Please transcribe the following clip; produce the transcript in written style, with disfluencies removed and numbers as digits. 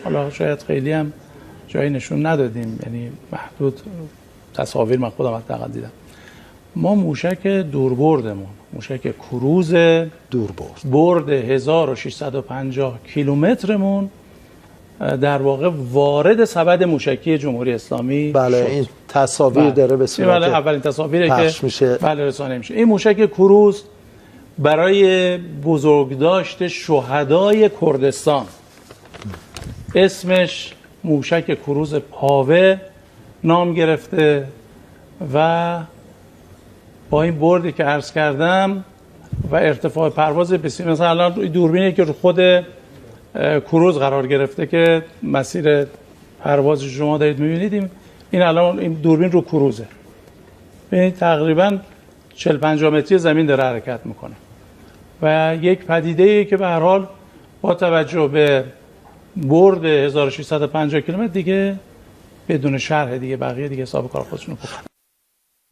حالا شاید خیلی هم جایی نشون ندادیم، یعنی محدود تصاویر من خودم حداقل دیدم. ما موشک دوربردمون، موشک کروز برد 1650 کیلومترمون در واقع وارد سبد موشکی جمهوری اسلامی بله شد. این تصاویر داره به صورت اولین تصاویری که میشه. بله رسانه میشه. این موشک کروز برای بزرگداشت شهدای کردستان اسمش موشک کروز پاوه نام گرفته و با این بردی که عرض کردم و ارتفاع پرواز بسیار، مثلا الان دوربینی که رو خود کروز قرار گرفته که مسیر پرواز شما دارید می‌بینید، این الان این دوربین رو کروزه، ببینید تقریبا 40-50 متری زمین داره حرکت میکنه و یک پدیده‌ای که به هر حال با توجه به برد 1650 کیلومتر دیگه بدون شرح دیگه، بقیه دیگه حساب کار خودشونو بکنن.